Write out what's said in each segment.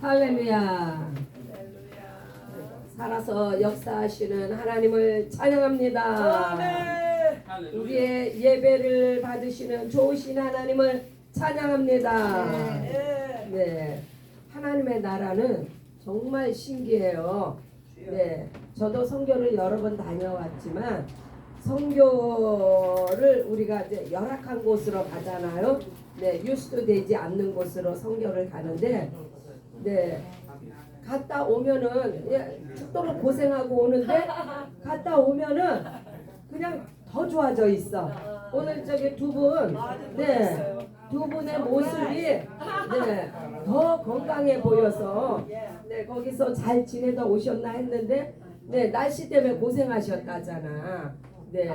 할렐루야. 살아서 역사하시는 하나님을 찬양합니다. 아멘. 우리의 예배를 받으시는 좋으신 하나님을 찬양합니다. 네, 하나님의 나라는 정말 신기해요. 네, 저도 선교를 여러 번 다녀왔지만 선교를 우리가 이제 열악한 곳으로 가잖아요. 네, 유수되지 않는 곳으로 선교를 가는데, 네, 갔다 오면은 죽도록 고생하고 오는데 갔다 오면은 그냥 더 좋아져 있어. 오늘 저기 두 분, 네, 두 분의 모습이 네, 더 건강해 보여서 네, 거기서 잘 지내다 오셨나 했는데 네, 날씨 때문에 고생하셨다잖아. 네,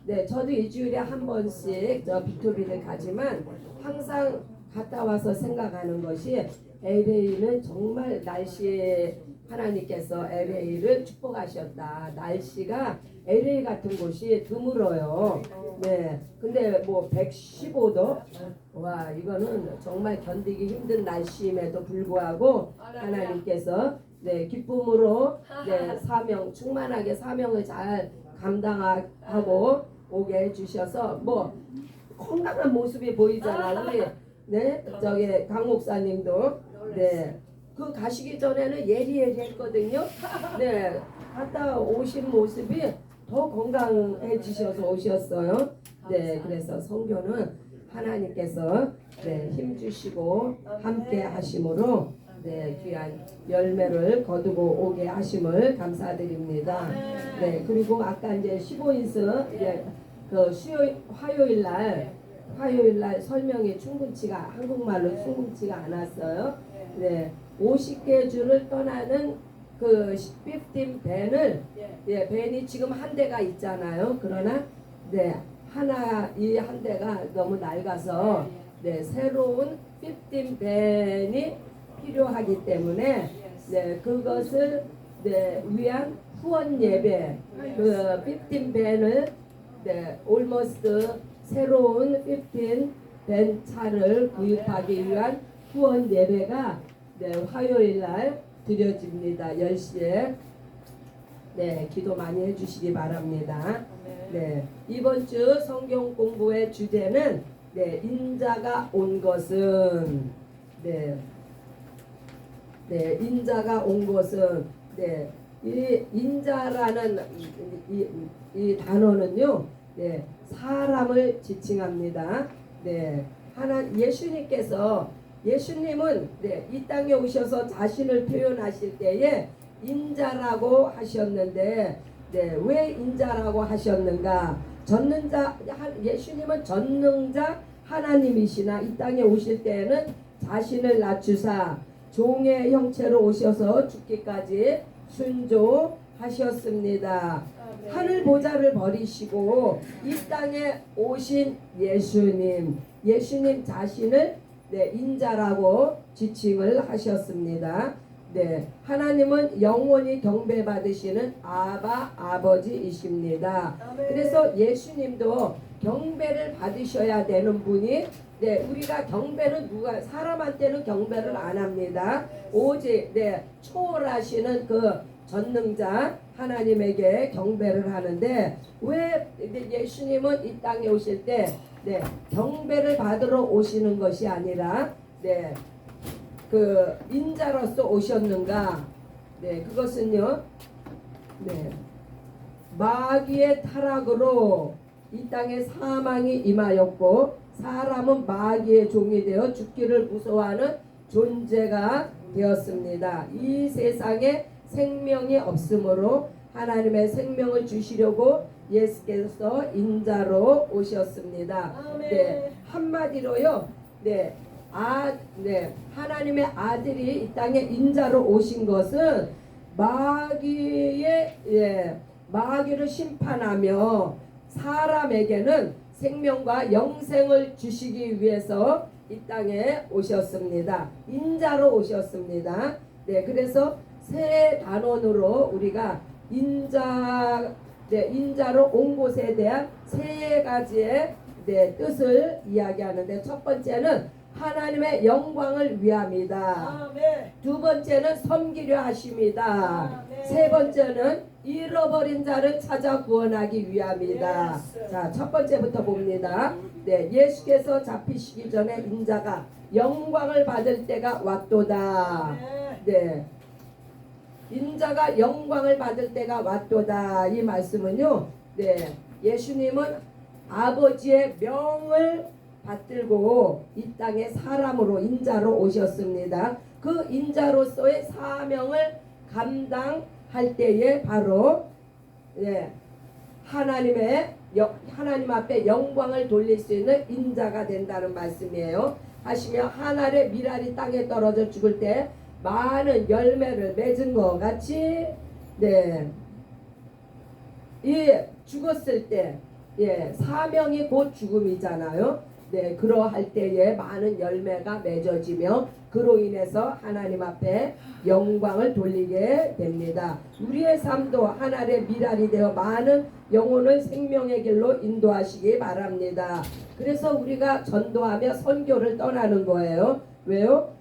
네, 저도 일주일에 한 번씩 저 비토비를 가지만 항상 갔다 와서 생각하는 것이 LA는 정말 날씨에 하나님께서 LA를 축복하셨다. 날씨가 LA 같은 곳이 드물어요. 네, 근데 뭐 115도, 와 이거는 정말 견디기 힘든 날씨임에도 불구하고 하나님께서 네 기쁨으로 네 사명 충만하게 사명을 잘 감당하고 오게 해주셔서 뭐 건강한 모습이 보이잖아. 우리 네 저기 강 목사님도 네 그 가시기 전에는 예리했거든요. 네 갔다 오신 모습이 더 건강해지셔서 오셨어요. 네 그래서 선교는 하나님께서 네 힘 주시고 함께 하심으로 네 귀한 열매를 거두고 오게 하심을 감사드립니다. 네 그리고 아까 이제 15인승 그 화요일 날 설명이 한국말로 충분치가 않았어요. 네 50개 주를 떠나는 그 15 밴을 밴이 지금 한 대가 있잖아요. 그러나 네 이 한 대가 너무 낡아서 네 새로운 15 밴이 필요하기 때문에 네 그것을 네 위한 후원 예배 그 15 밴을 네 almost 새로운 15 밴 차를 구입하기 위한 후원 예배가 네 화요일 날 드려집니다. 10시에 네 기도 많이 해주시기 바랍니다. 네 이번 주 성경 공부의 주제는 네 인자가 온 것은 인자가 온 것은 이 인자라는 이 단어는요 사람을 지칭합니다. 예수님은 이 땅에 오셔서 자신을 표현하실 때에 인자라고 하셨는데 왜 인자라고 하셨는가? 예수님은 전능자 하나님이시나 이 땅에 오실 때에는 자신을 낮추사 종의 형체로 오셔서 죽기까지 순종하셨습니다. 하늘 보좌를 버리시고 이 땅에 오신 예수님 자신을 인자라고 지칭을 하셨습니다. 하나님은 영원히 경배받으시는 아버지이십니다. 그래서 예수님도 경배를 받으셔야 되는 분이 우리가 경배는 사람한테는 경배를 안 합니다. 오직 초월하시는 그 전능자 하나님에게 경배를 하는데 왜 예수님은 이 땅에 오실 때 경배를 받으러 오시는 것이 아니라 그 인자로서 오셨는가? 그것은요 마귀의 타락으로 이 땅에 사망이 임하였고 사람은 마귀의 종이 되어 죽기를 무서워하는 존재가 되었습니다. 이 세상에 생명이 없으므로 하나님의 생명을 주시려고 예수께서 인자로 오셨습니다. 한마디로요 하나님의 아들이 이 땅에 인자로 오신 것은 마귀를 심판하며 사람에게는 생명과 영생을 주시기 위해서 이 땅에 오셨습니다. 인자로 오셨습니다. 그래서 새 단원으로 우리가 인자로 온 곳에 대한 세 가지의 뜻을 이야기하는데 첫 번째는 하나님의 영광을 위함이다. 아멘. 두 번째는 섬기려 하심이다. 아멘. 세 번째는 잃어버린 자를 찾아 구원하기 위함이다. 예스. 자, 첫 번째부터 봅니다. 네, 예수께서 잡히시기 전에 인자가 영광을 받을 때가 왔도다. 아멘. 네, 인자가 영광을 받을 때가 왔도다. 이 말씀은요, 네, 예수님은 아버지의 명을 받들고 이 땅에 사람으로 인자로 오셨습니다. 그 인자로서의 사명을 감당할 때에 바로 하나님 앞에 영광을 돌릴 수 있는 인자가 된다는 말씀이에요. 하시며 하늘의 밀알이 땅에 떨어져 죽을 때 많은 열매를 맺은 것 같이 죽었을 때 사명이 곧 죽음이잖아요. 그러할 때에 많은 열매가 맺어지며 그로 인해서 하나님 앞에 영광을 돌리게 됩니다. 우리의 삶도 하늘의 밀알이 되어 많은 영혼을 생명의 길로 인도하시기 바랍니다. 그래서 우리가 전도하며 선교를 떠나는 거예요. 왜요?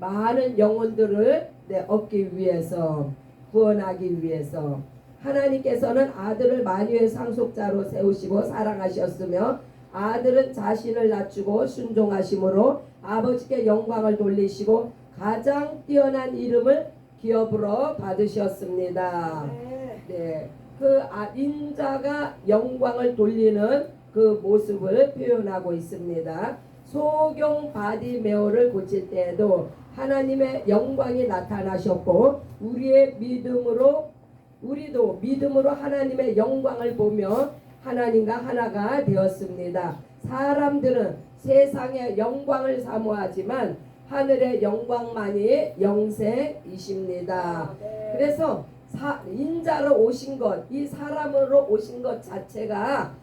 많은 영혼들을 얻기 위해서, 구원하기 위해서. 하나님께서는 아들을 만유의 상속자로 세우시고 사랑하셨으며 아들은 자신을 낮추고 순종하심으로 아버지께 영광을 돌리시고 가장 뛰어난 이름을 기업으로 받으셨습니다. 그 인자가 영광을 돌리는 그 모습을 표현하고 있습니다. 소경 바디메오를 고칠 때에도 하나님의 영광이 나타나셨고 우리도 믿음으로 하나님의 영광을 보며 하나님과 하나가 되었습니다. 사람들은 세상의 영광을 사모하지만 하늘의 영광만이 영생이십니다. 그래서 인자로 오신 것, 이 사람으로 오신 것 자체가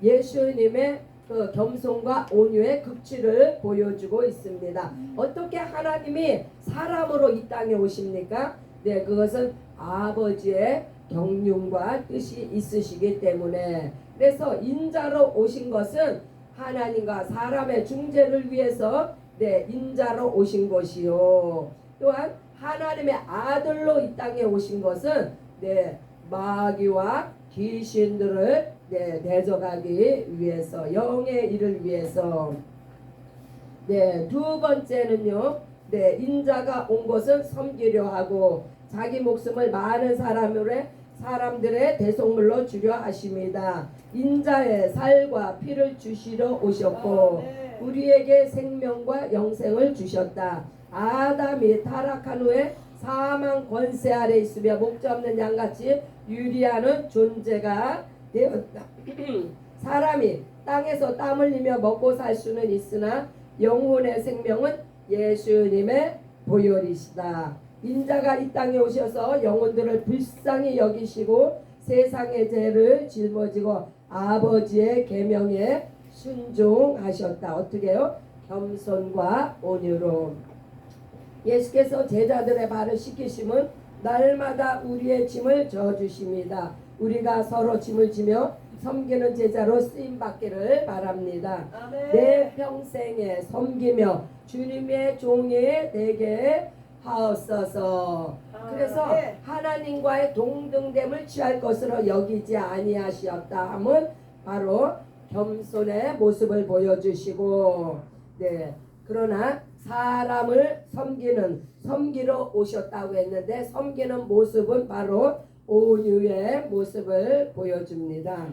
예수님의 그 겸손과 온유의 극치를 보여주고 있습니다. 어떻게 하나님이 사람으로 이 땅에 오십니까? 그것은 아버지의 경륜과 뜻이 있으시기 때문에, 그래서 인자로 오신 것은 하나님과 사람의 중재를 위해서 인자로 오신 것이요, 또한 하나님의 아들로 이 땅에 오신 것은 마귀와 귀신들을 대적하기 위해서, 영의 일을 위해서. 두 번째는요, 인자가 온 것은 섬기려 하고 자기 목숨을 많은 사람들의 대속물로 주려 하십니다. 인자의 살과 피를 주시러 오셨고 우리에게 생명과 영생을 주셨다. 아담이 타락한 후에 사망 권세 아래 있으며 목자 없는 양같이 유리하는 존재가 되었다. 사람이 땅에서 땀 흘리며 먹고 살 수는 있으나 영혼의 생명은 예수님의 보혈이시다. 인자가 이 땅에 오셔서 영혼들을 불쌍히 여기시고 세상의 죄를 짊어지고 아버지의 계명에 순종하셨다. 어떻게요? 겸손과 온유로. 예수께서 제자들의 발을 씻기심은 날마다 우리의 짐을 져주십니다. 우리가 서로 짐을 지며 섬기는 제자로 쓰임받기를 바랍니다. 아멘. 내 평생에 섬기며 주님의 종이 되게 하옵소서. 그래서 하나님과의 동등됨을 취할 것으로 여기지 아니하시었다 함은 바로 겸손의 모습을 보여주시고, 그러나 사람을 섬기러 오셨다고 했는데 섬기는 모습은 바로 온유의 모습을 보여줍니다.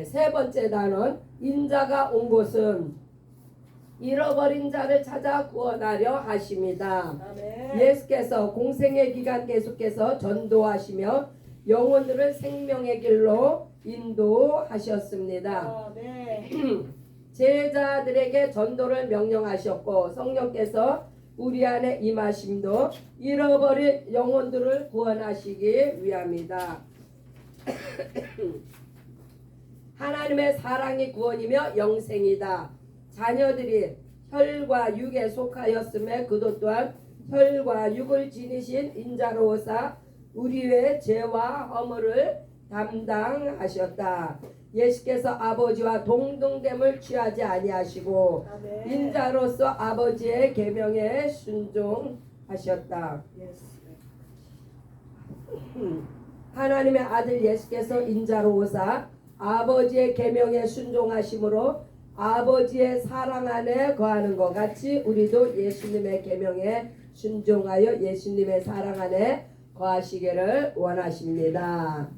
세 번째 단원, 인자가 온 곳은 잃어버린 자를 찾아 구원하려 하십니다. 아멘. 예수께서 공생의 기간 계속해서 전도하시며 영혼들을 생명의 길로 인도하셨습니다. 아멘. 제자들에게 전도를 명령하셨고 성령께서 우리 안에 임하심도 잃어버린 영혼들을 구원하시기 위함이다. 하나님의 사랑이 구원이며 영생이다. 자녀들이 혈과 육에 속하였음에 그도 또한 혈과 육을 지니신 인자로 오사 우리의 죄와 허물을 담당하셨다. 예수께서 아버지와 동등됨을 취하지 아니하시고 아멘. 인자로서 아버지의 계명에 순종하셨다. 하나님의 아들 예수께서 인자로 오사 아버지의 계명에 순종하심으로 아버지의 사랑 안에 거하는 것 같이 우리도 예수님의 계명에 순종하여 예수님의 사랑 안에 거하시기를 원하십니다.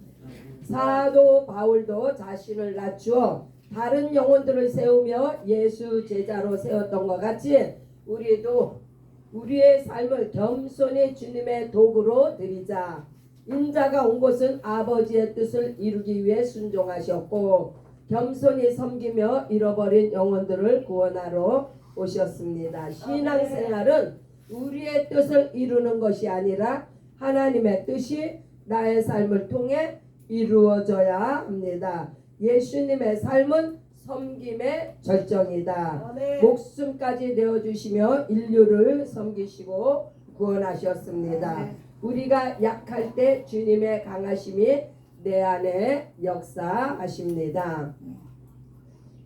사도 바울도 자신을 낮추어 다른 영혼들을 세우며 예수 제자로 세웠던 것 같이 우리도 우리의 삶을 겸손히 주님의 도구로 드리자. 인자가 온 곳은 아버지의 뜻을 이루기 위해 순종하셨고 겸손히 섬기며 잃어버린 영혼들을 구원하러 오셨습니다. 신앙생활은 우리의 뜻을 이루는 것이 아니라 하나님의 뜻이 나의 삶을 통해 이루어져야 합니다. 예수님의 삶은 섬김의 절정이다. 아멘. 목숨까지 내어주시며 인류를 섬기시고 구원하셨습니다. 아멘. 우리가 약할 때 주님의 강하심이 내 안에 역사하십니다.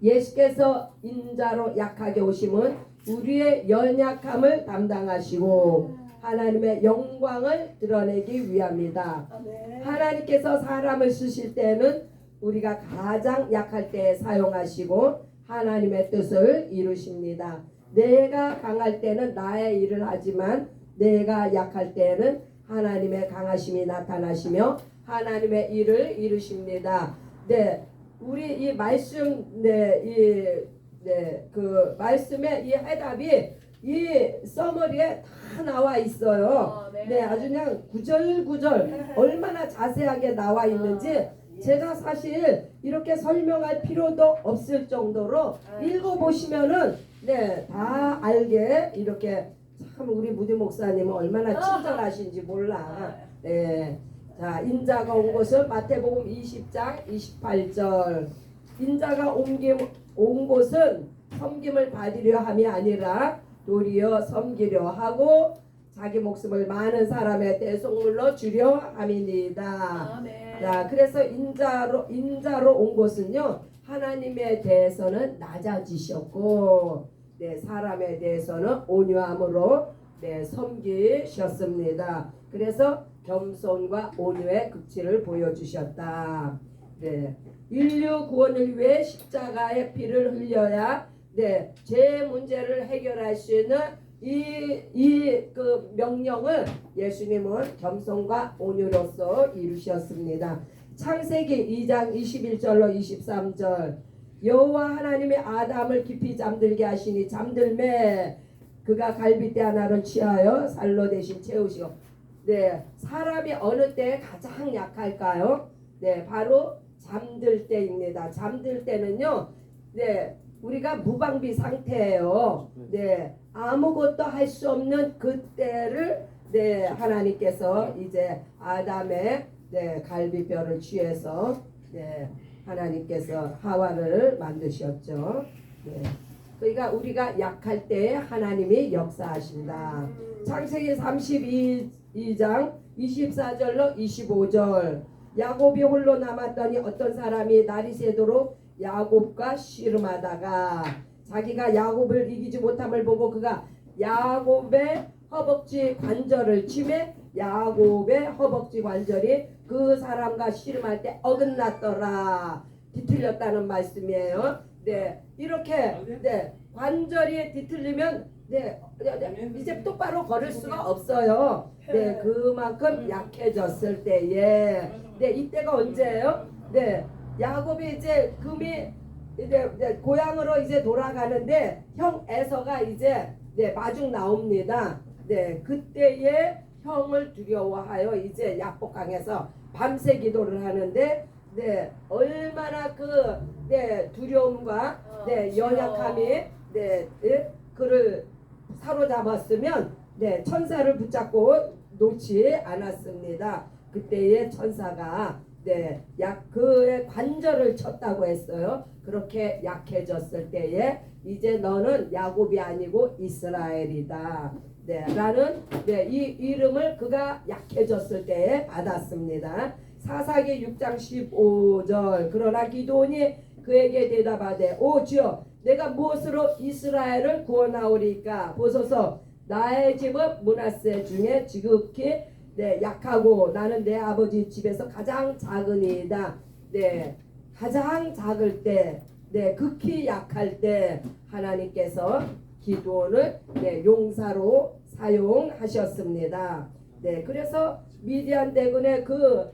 예수께서 인자로 약하게 오심은 우리의 연약함을 담당하시고 하나님의 영광을 드러내기 위함이다. 아멘. 하나님께서 사람을 쓰실 때는 우리가 가장 약할 때 사용하시고 하나님의 뜻을 이루십니다. 내가 강할 때는 나의 일을 하지만 내가 약할 때는 하나님의 강하심이 나타나시며 하나님의 일을 이루십니다. 네, 우리 이 말씀, 그 말씀의 이 해답이 이 서머리에 다 나와 있어요. 네, 아주 그냥 구절구절 얼마나 자세하게 나와 있는지 제가 사실 이렇게 설명할 필요도 없을 정도로 읽어보시면은 네, 다 알게 이렇게 참 우리 무디 목사님은 얼마나 친절하신지 몰라. 네. 자, 인자가 온 곳은 마태복음 20장 28절. 인자가 온 곳은 섬김을 받으려 함이 아니라 도리어 섬기려 하고 자기 목숨을 많은 사람의 대속물로 주려 함이니이다. 아멘. 자, 그래서 인자로 온 곳은요 하나님에 대해서는 낮아지셨고 네, 사람에 대해서는 온유함으로 네, 섬기셨습니다. 그래서 겸손과 온유의 극치를 보여주셨다. 네, 인류 구원을 위해 십자가의 피를 흘려야 네, 죄 문제를 해결할 수 있는 그 명령을 예수님은 겸손과 온유로서 이루셨습니다. 창세기 2장 21절로 23절. 여호와 하나님이 아담을 깊이 잠들게 하시니 잠들매 그가 갈빗대 하나를 취하여 살로 대신 채우시고 네, 사람이 어느 때 가장 약할까요? 네, 바로 잠들 때입니다. 잠들 때는요, 네, 우리가 무방비 상태예요. 네, 아무것도 할 수 없는 그때를 네, 하나님께서 이제 아담의 네, 갈비뼈를 취해서 네, 하나님께서 하와를 만드셨죠. 네. 그러니까 우리가 약할 때 하나님이 역사하신다. 창세기 32장 24절로 25절. 야곱이 홀로 남았더니 어떤 사람이 날이 새도록 야곱과 씨름하다가 자기가 야곱을 이기지 못함을 보고 그가 야곱의 허벅지 관절을 치매 야곱의 허벅지 관절이 그 사람과 씨름할 때 어긋났더라. 뒤틀렸다는 말씀이에요. 네, 이렇게 네, 관절이 뒤틀리면 네, 이제 똑바로 걸을 수가 없어요. 네, 그만큼 약해졌을 때에 네, 이때가 언제예요? 네, 야곱이 이제 금이 이제 고향으로 이제 돌아가는데 형 에서가 이제 네, 마중 나옵니다. 네, 그때에 형을 두려워하여 이제 약복강에서 밤새 기도를 하는데 네, 얼마나 그 네, 두려움과 네, 연약함이 네, 그를 사로잡았으면 네, 천사를 붙잡고 놓지 않았습니다. 그때의 천사가 네, 그의 관절을 쳤다고 했어요. 그렇게 약해졌을 때에 이제 너는 야곱이 아니고 이스라엘이다. 네, 라는 네, 이 이름을 그가 약해졌을 때에 받았습니다. 사사기 6장 15절 그러나 기드온이 그에게 대답하되 오 주여 내가 무엇으로 이스라엘을 구원하오리까 보소서 나의 집은 므낫세 중에 지극히 약하고 나는 내 아버지 집에서 가장 작으니이다. 가장 작을 때 극히 약할 때 하나님께서 기드온을 용사로 사용하셨습니다. 그래서 미디안 대군의 그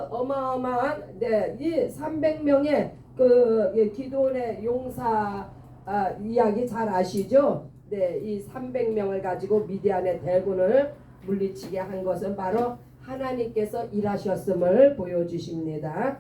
어마어마한 이 300명의 그 기드온의 용사 이야기 잘 아시죠? 이 300명을 가지고 미디안의 대군을 물리치게 한 것은 바로 하나님께서 일하셨음을 보여주십니다.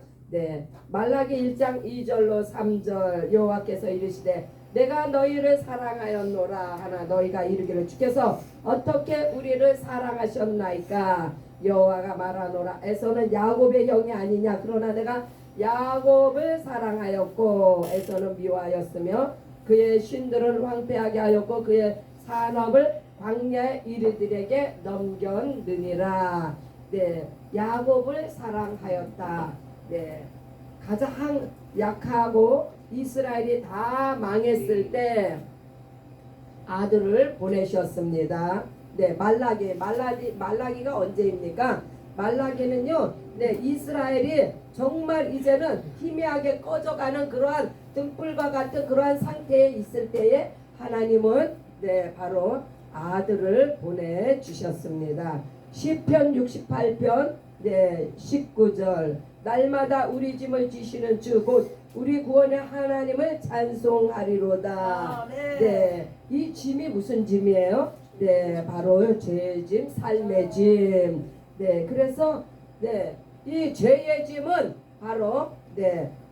말라기 1장 2절로 3절 여호와께서 이르시되 내가 너희를 사랑하였노라 하나 너희가 이르기를 주께서 어떻게 우리를 사랑하셨나이까 여호와가 말하노라 에서는 야곱의 형이 아니냐 그러나 내가 야곱을 사랑하였고 에서는 미워하였으며 그의 신들을 황폐하게 하였고 그의 산업을 광야의 이르들에게 넘겼느니라. 야곱을 사랑하였다. 가장 약하고 이스라엘이 다 망했을 때 아들을 보내셨습니다. 말라기가 언제입니까? 말라기는요, 이스라엘이 정말 이제는 희미하게 꺼져가는 그러한 등불과 같은 그러한 상태에 있을 때에 하나님은 바로 아들을 보내주셨습니다. 시편 68편 19절 날마다 우리 짐을 지시는 주 곧 우리 구원의 하나님을 찬송하리로다. 이 짐이 무슨 짐이에요? 바로 죄의 짐, 삶의 짐. 그래서 이 죄의 짐은 바로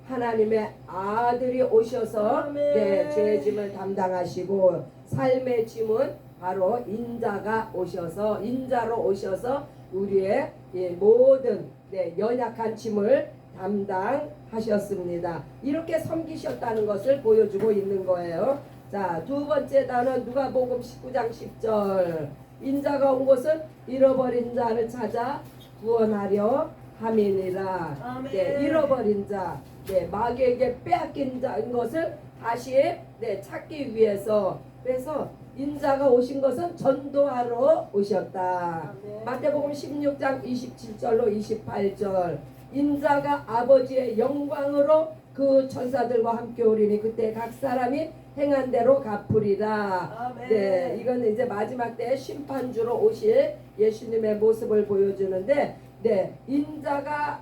하나님의 아들이 오셔서 죄의 짐을 담당하시고 삶의 짐은 바로 인자로 오셔서 우리의 모든 연약한 짐을 담당하셨습니다. 이렇게 섬기셨다는 것을 보여주고 있는 거예요. 자, 두 번째 단어 누가복음 19장 10절 인자가 온 것은 잃어버린 자를 찾아 구원하려 함이니라. 잃어버린 자, 마귀에게 빼앗긴 자인 것을 다시 찾기 위해서. 그래서 인자가 오신 것은 전도하러 오셨다. 마태복음 16장 27절로 28절 인자가 아버지의 영광으로 그 천사들과 함께 오리니 그때 각 사람이 행한 대로 갚으리라. 이건 이제 마지막 때 심판주로 오실 예수님의 모습을 보여주는데 인자가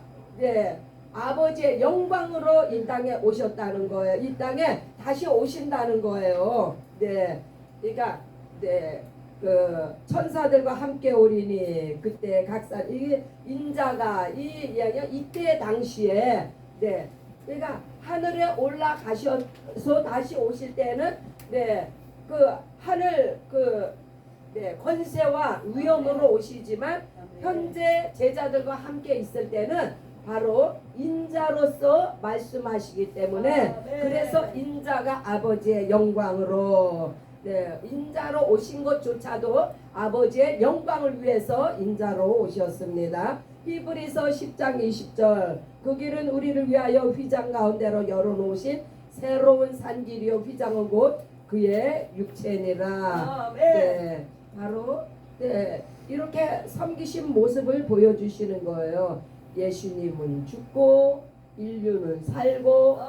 아버지의 영광으로 이 땅에 오셨다는 거예요. 이 땅에 다시 오신다는 거예요. 그러니까 그 천사들과 함께 오리니 그때 각사 이게 인자가 이 이야기가 이때 당시에 그러니까 하늘에 올라가셔서 다시 오실 때는 그 하늘 권세와 위엄으로 오시지만 현재 제자들과 함께 있을 때는 바로 인자로서 말씀하시기 때문에 그래서 인자가 아버지의 영광으로 인자로 오신 것조차도 아버지의 영광을 위해서 인자로 오셨습니다. 히브리서 10장 20절 그 길은 우리를 위하여 휘장 가운데로 열어놓으신 새로운 산길이요 휘장은 곧 그의 육체니라. 바로 이렇게 섬기신 모습을 보여주시는 거예요. 예수님은 죽고 인류는 살고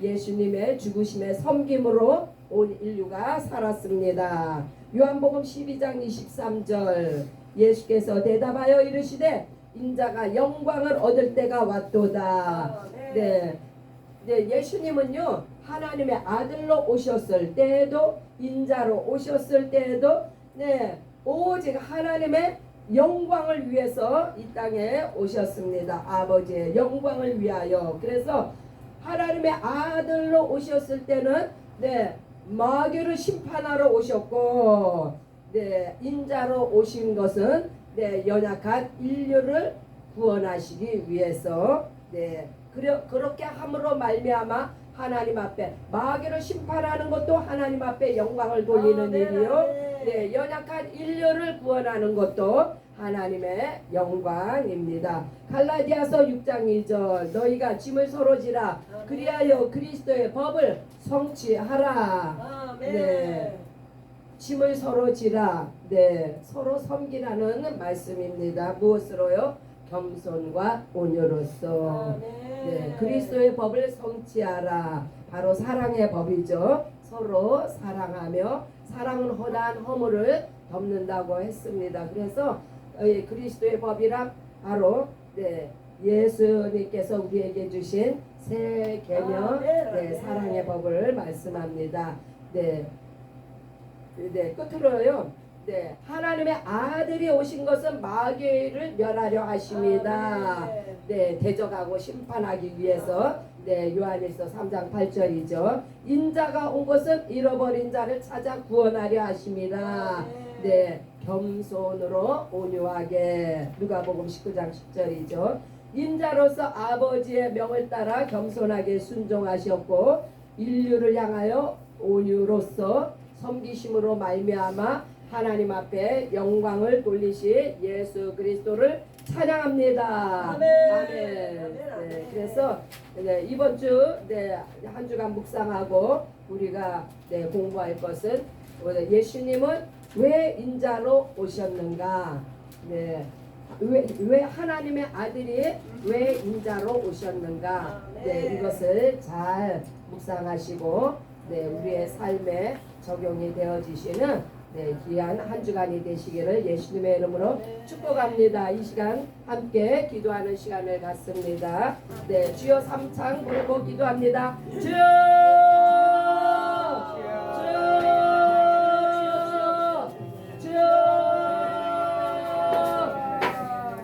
예수님의 죽으심의 섬김으로 온 인류가 살았습니다. 요한복음 12장 23절 예수께서 대답하여 이르시되 인자가 영광을 얻을 때가 왔도다. 예수님은요 하나님의 아들로 오셨을 때에도 인자로 오셨을 때에도 오직 하나님의 영광을 위해서 이 땅에 오셨습니다. 아버지의 영광을 위하여. 그래서 하나님의 아들로 오셨을 때는 마귀를 심판하러 오셨고 인자로 오신 것은 연약한 인류를 구원하시기 위해서 그렇게 함으로 말미암아 하나님 앞에 마귀를 심판하는 것도 하나님 앞에 영광을 돌리는 일이요 연약한 인류를 구원하는 것도 하나님의 영광입니다. 갈라디아서 6장 2절 너희가 짐을 서로 지라 그리하여 그리스도의 법을 성취하라. 네. 짐을 서로 지라. 네. 서로 섬기라는 말씀입니다. 무엇으로요? 겸손과 온유로서. 네. 그리스도의 법을 성취하라. 바로 사랑의 법이죠. 서로 사랑하며 사랑은 허다한 허물을 덮는다고 했습니다. 그래서 그리스도의 법이란 바로 네, 예수님께서 우리에게 주신 새 계명 네, 사랑의 법을 말씀합니다. 네, 네 끝으로요. 네, 하나님의 아들이 오신 것은 마귀를 멸하려 하십니다. 네, 대적하고 심판하기 위해서. 네, 요한일서 3장 8절이죠. 인자가 온 것은 잃어버린 자를 찾아 구원하려 하십니다. 네, 겸손으로 온유하게. 누가복음 19장 10절이죠. 인자로서 아버지의 명을 따라 겸손하게 순종하셨고 인류를 향하여 온유로서 섬기심으로 말미암아 하나님 앞에 영광을 돌리시 예수 그리스도를 찬양합니다. 아멘. 네, 그래서 네, 이번 주 네, 한 주간 묵상하고 우리가 네, 공부할 것은 예수님은 왜 인자로 오셨는가? 네, 왜 하나님의 아들이 왜 인자로 오셨는가? 네, 이것을 잘 묵상하시고 네, 우리의 삶에 적용이 되어지시는 네, 귀한 한 주간이 되시기를 예수님의 이름으로 축복합니다. 이 시간 함께 기도하는 시간을 갖습니다. 네, 주여 삼창 불고 기도합니다. 주여!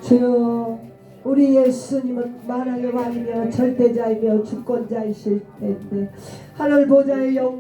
주여, 우리 예수님은 만왕의 왕이며 절대자이며 주권자이실 텐데 하늘 보좌의 영광